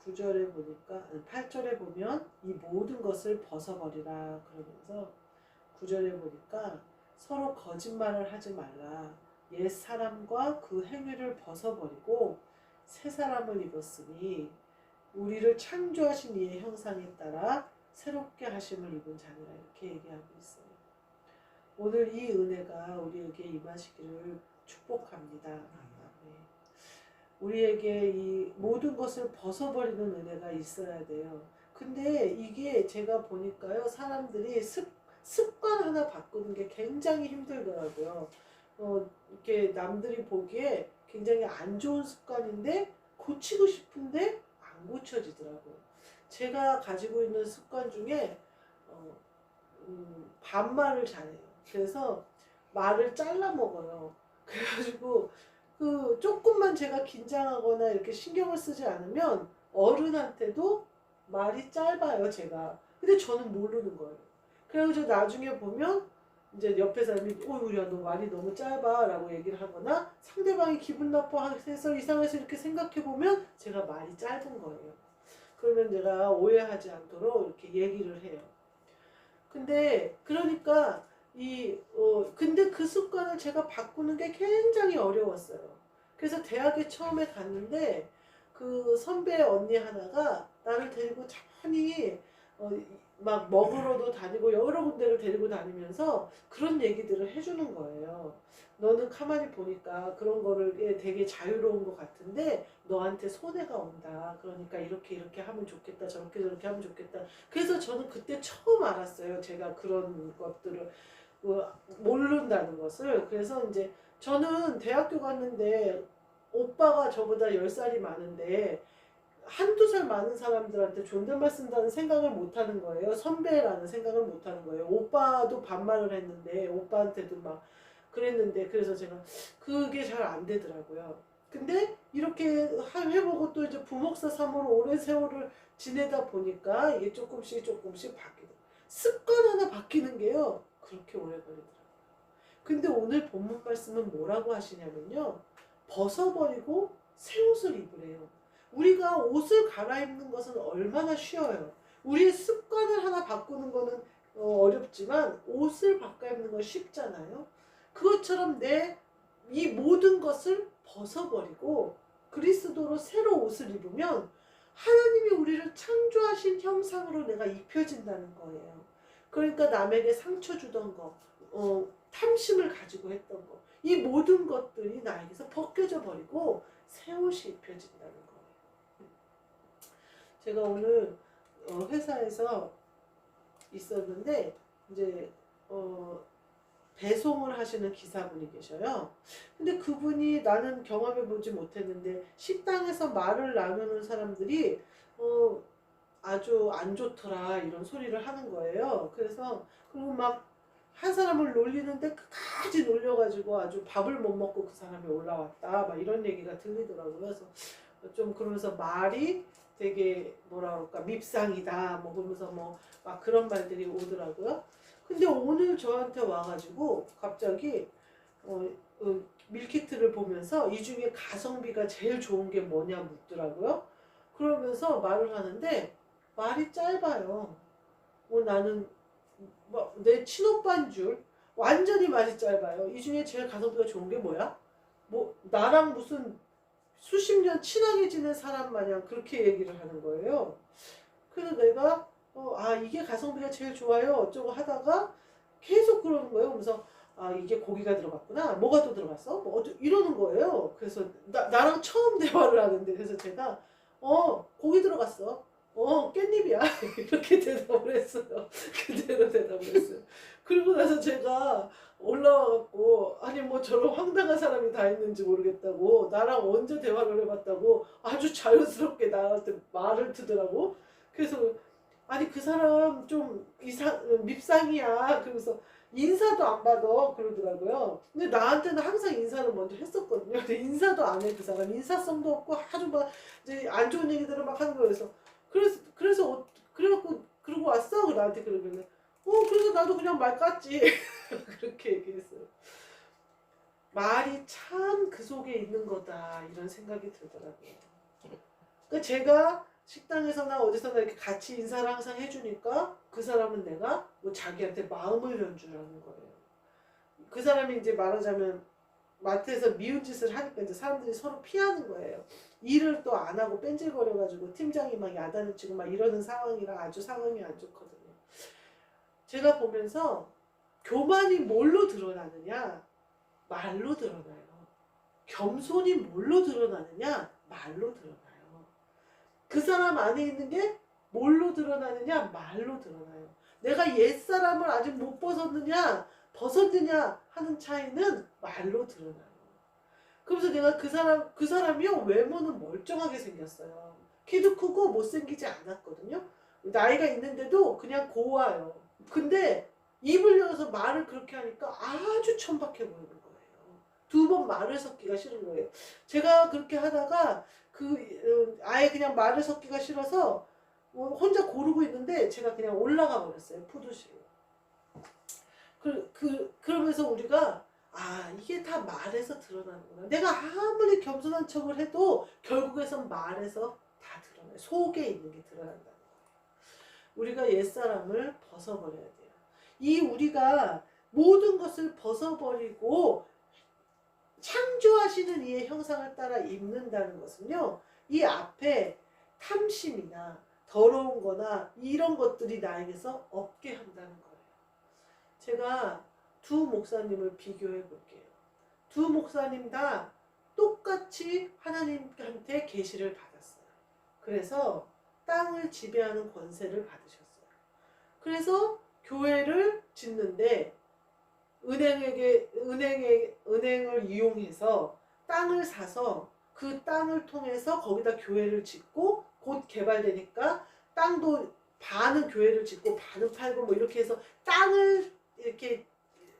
9절에 보니까 8절에 보면 이 모든 것을 벗어버리라 그러면서 9절에 보니까 서로 거짓말을 하지 말라. 옛 사람과 그 행위를 벗어버리고 새 사람을 입었으니 우리를 창조하신 이의 형상에 따라 새롭게 하심을 입은 자니라. 이렇게 얘기하고 있어요. 오늘 이 은혜가 우리에게 임하시기를 축복합니다. 네. 우리에게 이 모든 것을 벗어버리는 은혜가 있어야 돼요. 근데 이게 제가 보니까요, 사람들이 습관 하나 바꾸는 게 굉장히 힘들더라고요. 이렇게 남들이 보기에 굉장히 안 좋은 습관인데 고치고 싶은데 안 고쳐지더라고요. 제가 가지고 있는 습관 중에 반말을 잘해요. 그래서 말을 잘라 먹어요. 그래가지고 그 조금만 제가 긴장하거나 이렇게 신경을 쓰지 않으면 어른한테도 말이 짧아요, 제가. 근데 저는 모르는 거예요. 그래가지고 나중에 보면 이제 옆에 사람이 야, 너 말이 너무 짧아 라고 얘기를 하거나 상대방이 기분 나빠해서 이상해서 이렇게 생각해보면 제가 말이 짧은 거예요. 그러면 내가 오해하지 않도록 이렇게 얘기를 해요. 근데 그러니까 근데 그 습관을 제가 바꾸는 게 굉장히 어려웠어요. 그래서 대학에 처음에 갔는데 그 선배 언니 하나가 나를 데리고 천천히 막 먹으러도 다니고 여러 군데를 데리고 다니면서 그런 얘기들을 해주는 거예요. 너는 가만히 보니까 그런 거를 되게 자유로운 것 같은데 너한테 손해가 온다. 그러니까 이렇게 이렇게 하면 좋겠다. 저렇게 저렇게 하면 좋겠다. 그래서 저는 그때 처음 알았어요. 제가 그런 것들을 모른다는 것을. 그래서 이제 저는 대학교 갔는데 오빠가 저보다 10살이 많은데 한두 살 많은 사람들한테 존댓말 쓴다는 생각을 못 하는 거예요. 선배라는 생각을 못 하는 거예요. 오빠도 반말을 했는데 오빠한테도 막 그랬는데 그래서 제가 그게 잘 안 되더라고요. 근데 이렇게 해보고 또 이제 부목사 사모로 오랜 세월을 지내다 보니까 이게 조금씩 바뀌더라고요. 습관 하나 바뀌는 게요. 그렇게 오래 걸리더라고요. 근데 오늘 본문 말씀은 뭐라고 하시냐면요. 벗어버리고 새 옷을 입으래요. 우리가 옷을 갈아입는 것은 얼마나 쉬워요. 우리의 습관을 하나 바꾸는 거는 어렵지만 옷을 바꿔입는 건 쉽잖아요. 그것처럼 이 모든 것을 벗어버리고 그리스도로 새로 옷을 입으면 하나님이 우리를 창조하신 형상으로 내가 입혀진다는 거예요. 그러니까 남에게 상처 주던 거, 탐심을 가지고 했던 거, 이 모든 것들이 나에게서 벗겨져 버리고 새 옷이 입혀진다는 거예요. 제가 오늘 회사에서 있었는데 이제 배송을 하시는 기사분이 계셔요. 근데 그분이 나는 경험해보지 못했는데 식당에서 말을 나누는 사람들이 아주 안 좋더라 이런 소리를 하는 거예요. 그리고 막 한 사람을 놀리는데 끝까지 놀려가지고 아주 밥을 못 먹고 그 사람이 올라왔다 막 이런 얘기가 들리더라고요. 그래서 좀 그러면서 말이 되게 뭐라 그럴까 밉상이다 뭐 그러면서 뭐 막 그런 말들이 오더라고요. 근데 오늘 저한테 와가지고 갑자기 밀키트를 보면서 이 중에 가성비가 제일 좋은 게 뭐냐 묻더라고요. 그러면서 말을 하는데 말이 짧아요. 나는 내 친오빠인 줄 완전히 말이 짧아요. 이 중에 제일 가성비가 좋은 게 뭐야? 뭐 나랑 무슨 수십 년 친하게 지낸 사람 마냥 그렇게 얘기를 하는 거예요. 그래서 내가 이게 가성비가 제일 좋아요 어쩌고 하다가 계속 그러는 거예요. 그래서 이게 고기가 들어갔구나. 뭐가 또 들어갔어? 뭐 이러는 거예요. 그래서 나랑 처음 대화를 하는데 그래서 제가 고기 들어갔어. 깻잎이야. 이렇게 대답을 했어요. 그대로 대답을 했어요. 그리고 나서 제가 올라와갖고 아니 뭐 저런 황당한 사람이 다 있는지 모르겠다고 나랑 언제 대화를 해봤다고 아주 자연스럽게 나한테 말을 트더라고. 그래서 아니 그 사람 좀 밉상이야. 그러면서 인사도 안 받아 그러더라고요. 근데 나한테는 항상 인사를 먼저 했었거든요. 근데 인사도 안 해 그 사람. 인사성도 없고 아주 막 이제 안 좋은 얘기들을 막 하는 거여서 그래서 그래갖고 그러고 왔어 나한테 그러길래 그래서 나도 그냥 말 깠지. 그렇게 얘기했어요. 말이 참 그 속에 있는 거다 이런 생각이 들더라고요. 그러니까 제가 식당에서나 어디서나 이렇게 같이 인사를 항상 해주니까 그 사람은 내가 뭐 자기한테 마음을 연주라는 거예요. 그 사람이 이제 말하자면 마트에서 미운 짓을 하니까 이제 사람들이 서로 피하는 거예요. 일을 또 안 하고 뺀질거려가지고 팀장이 막 야단을 치고 막 이러는 상황이라 아주 상황이 안 좋거든요. 제가 보면서 교만이 뭘로 드러나느냐? 말로 드러나요. 겸손이 뭘로 드러나느냐? 말로 드러나요. 그 사람 안에 있는 게 뭘로 드러나느냐? 말로 드러나요. 내가 옛사람을 아직 못 벗었느냐 하는 차이는 말로 드러나요. 그래서 내가 그 사람이요, 외모는 멀쩡하게 생겼어요. 키도 크고 못생기지 않았거든요. 나이가 있는데도 그냥 고와요. 근데 입을 열어서 말을 그렇게 하니까 아주 천박해 보이는 거예요. 두 번 말을 섞기가 싫은 거예요. 제가 그렇게 하다가 아예 그냥 말을 섞기가 싫어서 혼자 고르고 있는데 제가 그냥 올라가 버렸어요. 푸드실로. 그러면서 우리가 이게 다 말에서 드러나는구나. 내가 아무리 겸손한 척을 해도 결국에선 말에서 다 드러나요. 속에 있는 게 드러난다는 거예요. 우리가 옛사람을 벗어버려야 돼요. 우리가 모든 것을 벗어버리고 창조하시는 이의 형상을 따라 입는다는 것은요, 이 앞에 탐심이나 더러운 거나 이런 것들이 나에게서 없게 한다는 거예요. 제가 두 목사님을 비교해 볼게요. 두 목사님 다 똑같이 하나님한테 계시를 받았어요. 그래서 땅을 지배하는 권세를 받으셨어요. 그래서 교회를 짓는데 은행을 이용해서 땅을 사서 그 땅을 통해서 거기다 교회를 짓고 곧 개발되니까 땅도 반은 교회를 짓고 반은 팔고 뭐 이렇게 해서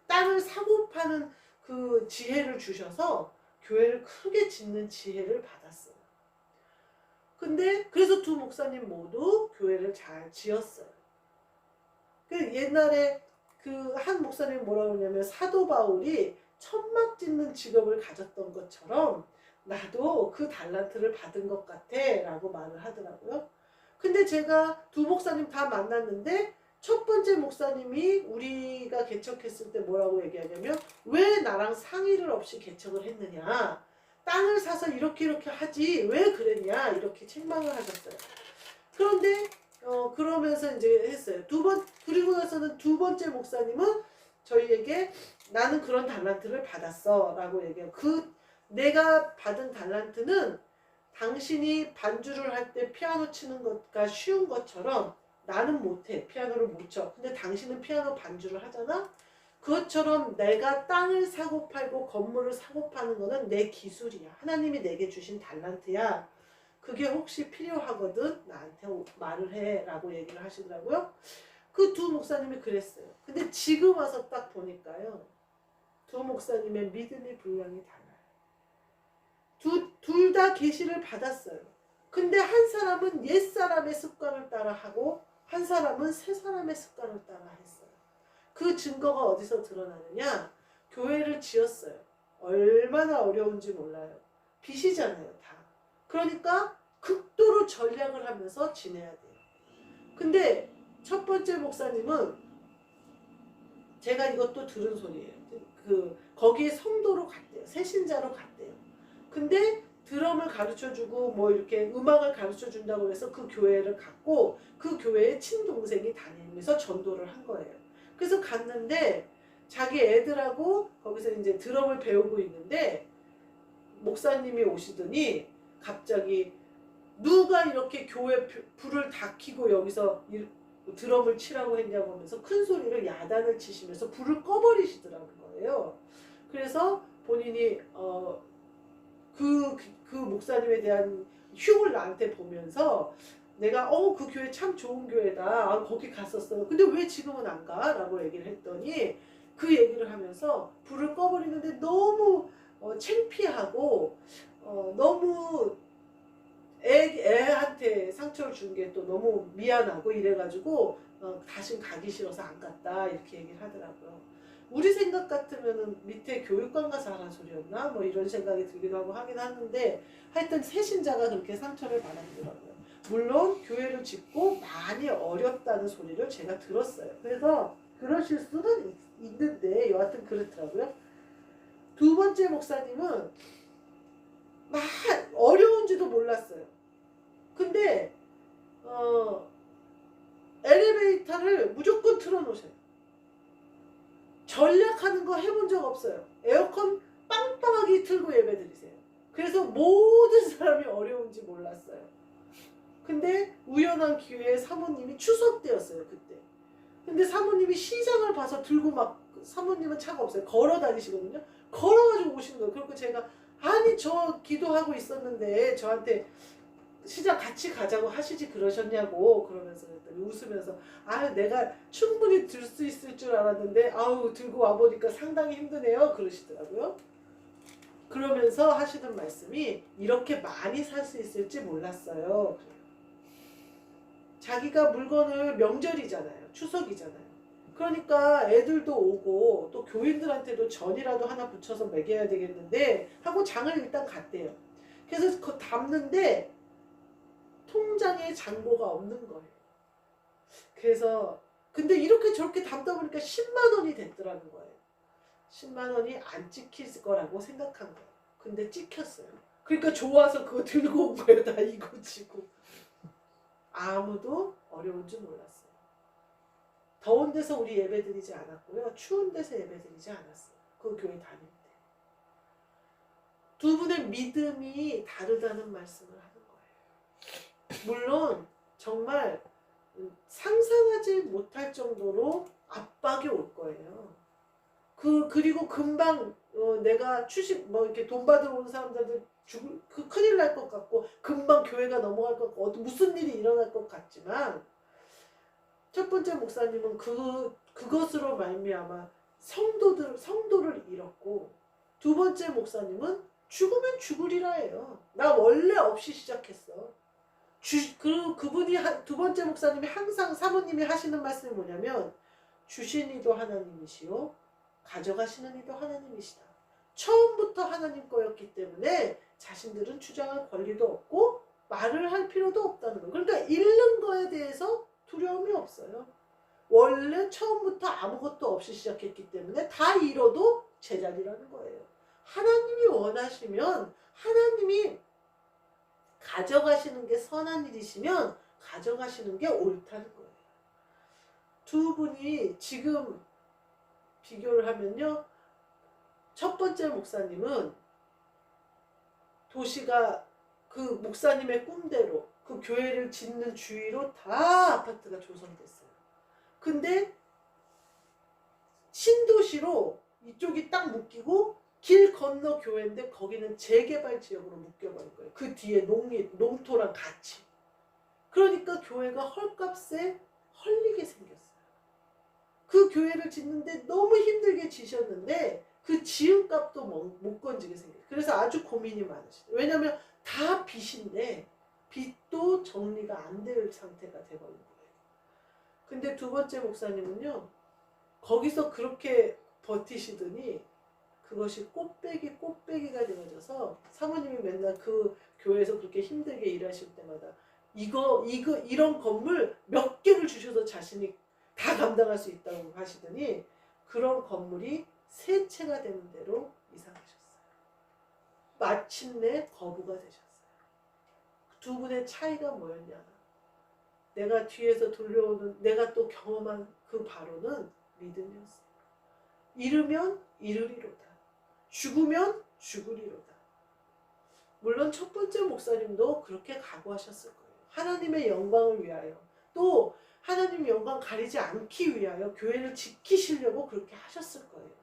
땅을 사고 파는 그 지혜를 주셔서 교회를 크게 짓는 지혜를 받았어요. 근데 그래서 두 목사님 모두 교회를 잘 지었어요. 옛날에 한 목사님이 뭐라고 그러냐면 사도 바울이 천막 짓는 직업을 가졌던 것처럼 나도 그 달란트를 받은 것 같아 라고 말을 하더라고요. 근데 제가 두 목사님 다 만났는데 첫 번째 목사님이 우리가 개척했을 때 뭐라고 얘기하냐면 왜 나랑 상의를 없이 개척을 했느냐, 땅을 사서 이렇게 하지 왜 그랬냐 이렇게 책망을 하셨어요. 그런데 그러면서 이제 했어요. 그리고 나서는 두 번째 목사님은 저희에게 나는 그런 달란트를 받았어 라고 얘기해요. 내가 받은 달란트는 당신이 반주를 할 때 피아노 치는 것과 쉬운 것처럼 나는 못해. 피아노를 못 쳐. 근데 당신은 피아노 반주를 하잖아? 그것처럼 내가 땅을 사고 팔고 건물을 사고 파는 거는 내 기술이야. 하나님이 내게 주신 달란트야. 그게 혹시 필요하거든 나한테 말을 해 라고 얘기를 하시더라고요. 그 두 목사님이 그랬어요. 근데 지금 와서 딱 보니까요, 두 목사님의 믿음의 분량이 달라요. 둘 다 계시를 받았어요. 근데 한 사람은 옛사람의 습관을 따라 하고 한 사람은 새사람의 습관을 따라 했어요. 그 증거가 어디서 드러나느냐? 교회를 지었어요. 얼마나 어려운지 몰라요. 빚이잖아요, 다. 그러니까 극도로 전략을 하면서 지내야 돼요. 근데 첫 번째 목사님은 제가 이것도 들은 소리예요. 거기에 성도로 갔대요. 새신자로 갔대요. 근데 드럼을 가르쳐주고 뭐 이렇게 음악을 가르쳐준다고 해서 그 교회를 갔고 그 교회에 친동생이 다니면서 전도를 한 거예요. 그래서 갔는데 자기 애들하고 거기서 이제 드럼을 배우고 있는데 목사님이 오시더니 갑자기 누가 이렇게 교회 불을 다 켜고 여기서 드럼을 치라고 했냐고 하면서 큰 소리로 야단을 치시면서 불을 꺼버리시더라는 거예요. 그래서 본인이 그 목사님에 대한 흉을 나한테 보면서 내가 그 교회 참 좋은 교회다. 거기 갔었어요. 근데 왜 지금은 안 가? 라고 얘기를 했더니 그 얘기를 하면서 불을 꺼버리는데 너무 창피하고 너무 애한테 상처를 준 게 또 너무 미안하고 이래가지고 다신 가기 싫어서 안 갔다 이렇게 얘기를 하더라고요. 우리 생각 같으면은 밑에 교육관 가서 하는 소리였나? 뭐 이런 생각이 들기도 하고 하긴 하는데 하여튼 새신자가 그렇게 상처를 받았더라고요. 물론 교회를 짓고 많이 어렵다는 소리를 제가 들었어요. 그래서 그러실 수는 있는데 여하튼 그렇더라고요. 두 번째 목사님은 막 어려운지도 몰랐어요. 근데 엘리베이터를 무조건 틀어놓으세요. 전략하는 거 해본 적 없어요. 에어컨 빵빵하게 틀고 예배드리세요. 그래서 모든 사람이 어려운지 몰랐어요. 근데 우연한 기회에 사모님이 추석 때였어요, 그때. 근데 사모님이 시장을 봐서 들고 막, 사모님은 차가 없어요. 걸어 다니시거든요. 걸어가지고 오시는 거예요. 그리고 제가, 아니, 저 기도하고 있었는데 저한테 시장 같이 가자고 하시지 그러셨냐고 그러면서 그랬더니 웃으면서, 아, 내가 충분히 들 수 있을 줄 알았는데 아우 들고 와보니까 상당히 힘드네요 그러시더라고요. 그러면서 하시는 말씀이, 이렇게 많이 살 수 있을지 몰랐어요. 자기가 물건을, 명절이잖아요, 추석이잖아요. 그러니까 애들도 오고 또 교인들한테도 전이라도 하나 붙여서 먹여야 되겠는데 하고 장을 일단 갔대요. 그래서 그거 담는데 통장에 잔고가 없는 거예요. 그래서 근데 이렇게 저렇게 담다 보니까 10만 원이 됐더라는 거예요. 10만 원이 안 찍힐 거라고 생각한 거예요. 근데 찍혔어요. 그러니까 좋아서 그거 들고 온 거예요. 다 이고지고. 아무도 어려운 줄 몰랐어요. 더운 데서 우리 예배드리지 않았고요. 추운 데서 예배드리지 않았어요. 그 교회 다닐 때. 두 분의 믿음이 다르다는 말씀을 하는 거예요. 물론 정말 상상하지 못할 정도로 압박이 올 거예요. 그리고 금방 내가 추식 이렇게 돈 받으러 온 사람들한테 큰일 날 것 같고 금방 교회가 넘어갈 것 같고 무슨 일이 일어날 것 같지만, 첫 번째 목사님은 그것으로 말미암아 성도를 잃었고, 두 번째 목사님은 죽으면 죽으리라 해요. 나 원래 없이 시작했어. 그분이 두 번째 목사님이 항상 사모님이 하시는 말씀이 뭐냐면, 주신 이도 하나님이시오 가져가시는 이도 하나님이시다. 처음부터 하나님 거였기 때문에 자신들은 주장할 권리도 없고 말을 할 필요도 없다는 거예요. 그러니까 잃는 거에 대해서 두려움이 없어요. 원래 처음부터 아무것도 없이 시작했기 때문에 다 잃어도 제자리라는 거예요. 하나님이 원하시면, 하나님이 가져가시는 게 선한 일이시면 가져가시는 게 옳다는 거예요. 두 분이 지금 비교를 하면요, 첫 번째 목사님은 도시가 그 목사님의 꿈대로 그 교회를 짓는 주위로 다 아파트가 조성됐어요. 근데 신도시로 이쪽이 딱 묶이고 길 건너 교회인데 거기는 재개발 지역으로 묶여버린 거예요. 그 뒤에 농토랑 같이. 그러니까 교회가 헐값에 헐리게 생겼어요. 그 교회를 짓는데 너무 힘들게 지셨는데 그 지은 값도 못 건지게 생겼어요. 그래서 아주 고민이 많으시죠. 왜냐하면 다 빚인데 빚도 정리가 안 될 상태가 돼버린 거예요. 근데 두 번째 목사님은요, 거기서 그렇게 버티시더니 그것이 꽃배기가 되어져서 사모님이 맨날 그 교회에서 그렇게 힘들게 일하실 때마다 이런 건물 몇 개를 주셔도 자신이 다 감당할 수 있다고 하시더니 그런 건물이 세 채가 되는 대로 이사하셨어요. 마침내 거부가 되셨어요. 두 분의 차이가 뭐였냐? 내가 뒤에서 돌려오는, 내가 또 경험한 그 바로는 믿음이었어요. 잃으면 잃으리로다. 죽으면 죽으리로다. 물론 첫 번째 목사님도 그렇게 각오하셨을 거예요. 하나님의 영광을 위하여, 또 하나님 영광 가리지 않기 위하여 교회를 지키시려고 그렇게 하셨을 거예요.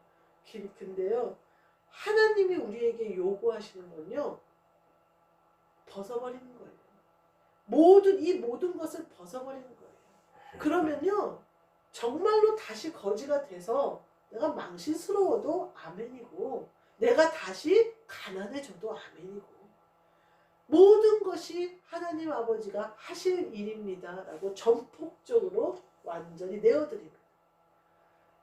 근데요, 하나님이 우리에게 요구하시는 건요, 벗어버리는 거예요. 이 모든 것을 벗어버리는 거예요. 그러면요, 정말로 다시 거지가 돼서 내가 망신스러워도 아멘이고, 내가 다시 가난해져도 아멘이고, 모든 것이 하나님 아버지가 하실 일입니다 라고 전폭적으로 완전히 내어드립니다.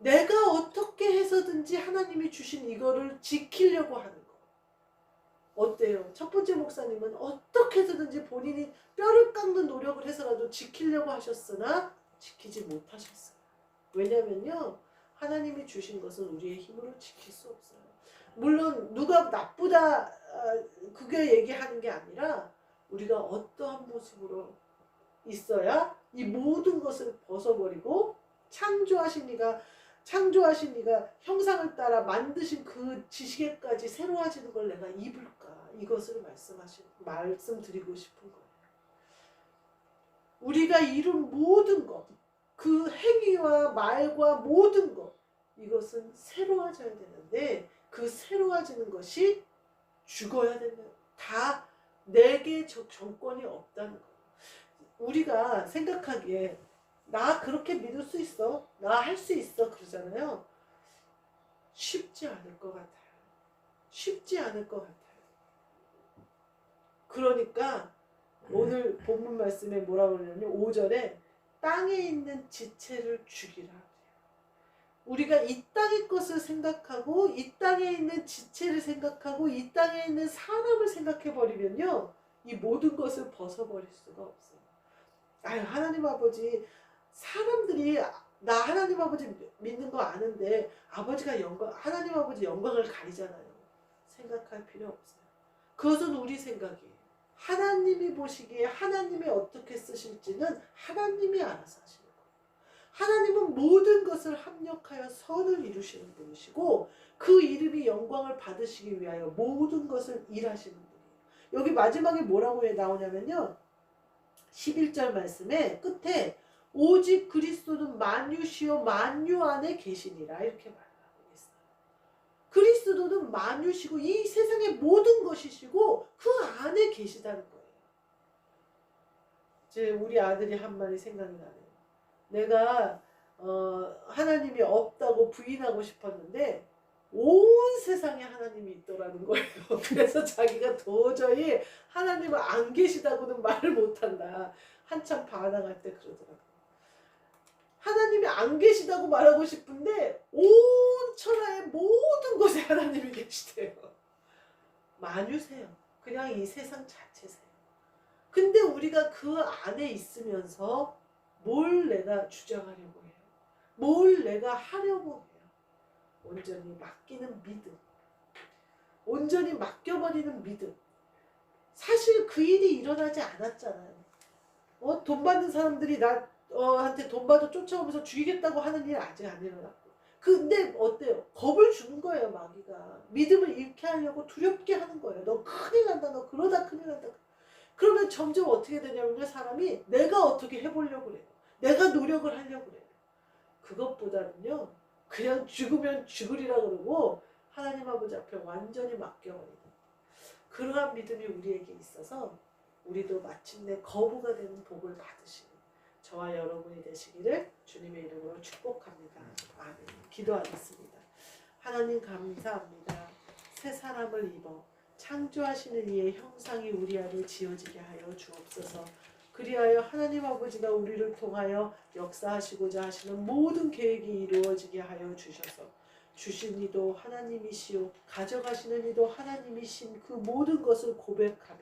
내가 어떻게 해서든지 하나님이 주신 이거를 지키려고 하는 거, 어때요? 첫 번째 목사님은 어떻게 해서든지 본인이 뼈를 깎는 노력을 해서라도 지키려고 하셨으나 지키지 못하셨어요. 왜냐면요, 하나님이 주신 것은 우리의 힘으로 지킬 수 없어요. 물론 누가 나쁘다 그게 얘기하는 게 아니라 우리가 어떠한 모습으로 있어야 이 모든 것을 벗어버리고 창조하신 이가 형상을 따라 만드신 그 지식에까지 새로워지는 걸 내가 입을까? 이것을 말씀드리고 싶은 거예요. 우리가 이룬 모든 것, 그 행위와 말과 모든 것, 이것은 새로워져야 되는데 그 새로워지는 것이 죽어야 된다. 다 내게 정권이 없다는 거예요. 우리가 생각하기에 나 그렇게 믿을 수 있어, 나 할 수 있어 그러잖아요. 쉽지 않을 것 같아요. 쉽지 않을 것 같아요. 그러니까 오늘 본문 말씀에 뭐라고 그러냐면 5절에 땅에 있는 지체를 죽이라. 우리가 이 땅의 것을 생각하고 이 땅에 있는 지체를 생각하고 이 땅에 있는 사람을 생각해버리면요, 이 모든 것을 벗어버릴 수가 없어요. 아유, 하나님 아버지, 사람들이 나 하나님 아버지 믿는 거 아는데 아버지가 하나님 아버지 영광을 가리잖아요. 생각할 필요 없어요. 그것은 우리 생각이에요. 하나님이 보시기에 하나님이 어떻게 쓰실지는 하나님이 알아서 하시는 거예요. 하나님은 모든 것을 합력하여 선을 이루시는 분이시고 그 이름이 영광을 받으시기 위하여 모든 것을 일하시는 분이에요. 여기 마지막에 뭐라고 나오냐면요, 11절 말씀에 끝에 오직 그리스도는 만유시요 만유 안에 계시니라 이렇게 말하고 있어요. 그리스도는 만유시고 이 세상의 모든 것이시고 그 안에 계시다는 거예요. 이제 우리 아들이 한 말이 생각이 나네요. 내가 하나님이 없다고 부인하고 싶었는데 온 세상에 하나님이 있더라는 거예요. 그래서 자기가 도저히 하나님은 안 계시다고는 말을 못한다. 한참 반항할 때 그러더라고요. 하나님이 안 계시다고 말하고 싶은데 온 천하의 모든 곳에 하나님이 계시대요. 만유세요. 그냥 이 세상 자체세요. 근데 우리가 그 안에 있으면서 뭘 내가 주장하려고 해요? 뭘 내가 하려고 해요? 온전히 맡기는 믿음. 온전히 맡겨버리는 믿음. 사실 그 일이 일어나지 않았잖아요. 돈 받는 사람들이 나한테 돈 받아 쫓아오면서 죽이겠다고 하는 일 아직 안 일어났고. 근데 어때요? 겁을 주는 거예요, 마귀가. 믿음을 잃게 하려고 두렵게 하는 거예요. 너 큰일 난다, 너 그러다 큰일 난다. 그러면 점점 어떻게 되냐면요, 사람이 내가 어떻게 해보려고 그래요. 내가 노력을 하려고 그래요. 그것보다는요, 그냥 죽으면 죽으리라 그러고 하나님 아버지 앞에 완전히 맡겨버리는 그러한 믿음이 우리에게 있어서 우리도 마침내 거부가 되는 복을 받으시는 저와 여러분이 되시기를 주님의 이름으로 축복합니다. 아멘. 기도하겠습니다. 하나님 감사합니다. 새 사람을 입어 창조하시는 이의 형상이 우리 안에 지어지게 하여 주옵소서. 그리하여 하나님 아버지가 우리를 통하여 역사하시고자 하시는 모든 계획이 이루어지게 하여 주셔서 주신 이도 하나님이시오 가져가시는 이도 하나님이신 그 모든 것을 고백하며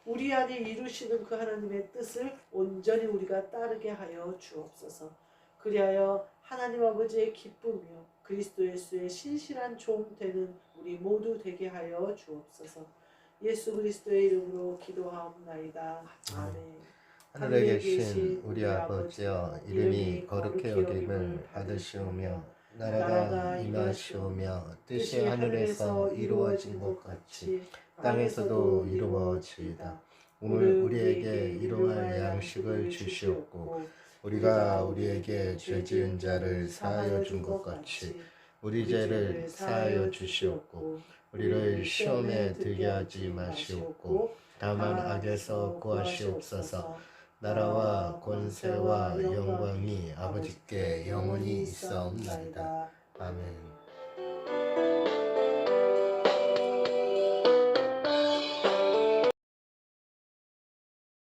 우리 안에 이루시는 그 하나님의 뜻을 온전히 우리가 따르게 하여 주옵소서. 그리하여 하나님 아버지의 기쁨이요 그리스도 예수의 신실한 종 되는 우리 모두 되게 하여 주옵소서. 예수 그리스도의 이름으로 기도하옵나이다. 아멘. 하늘에 계신 우리 아버지여, 이름이 거룩히 여김을 받으시오며 나라가 임하시오며 뜻이 하늘에서 이루어진 것 같이 땅에서도 이루어지이다. 오늘 우리에게 일용할 양식을 주시옵고 우리가 우리에게 죄 지은 자를 사하여 준 것 같이 우리 죄를 사하여 주시옵고 우리를 시험에 들게 하지 마시옵고 다만 악에서 구하시옵소서. 나라와 권세와 영광이 아버지께 영원히 있사옵나이다. 아멘.